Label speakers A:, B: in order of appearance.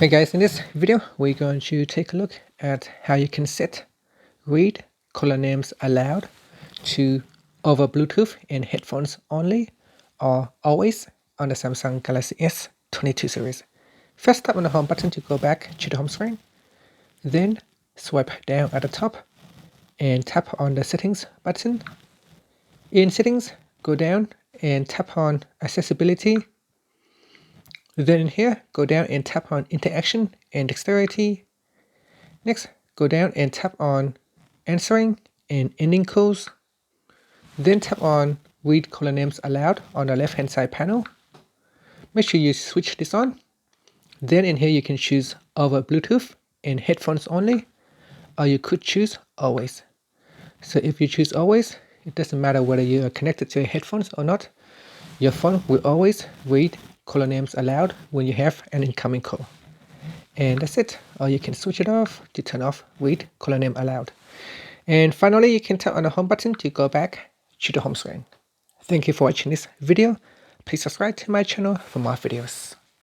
A: Hey guys, in this video we're going to take a look at how you can set read caller names aloud to over Bluetooth in headphones only or always on the Samsung Galaxy S22 series. First, tap on the home button to go back to the home screen. Then swipe down at the top and tap on the settings button. In settings, go down and tap on accessibility. Then in here, go down and tap on interaction and dexterity. Next, go down and tap on answering and ending calls. Then tap on read caller names aloud on the left hand side panel. Make sure you switch this on. Then in here you can choose over Bluetooth and headphones only, or you could choose always. So if you choose always, it doesn't matter whether you are connected to your headphones or not. Your phone will always read caller names aloud when you have an incoming call. And that's it. Or you can switch it off to turn off read caller name aloud. And finally, you can tap on the home button to go back to the home screen. Thank you for watching this video. Please subscribe to my channel for more videos.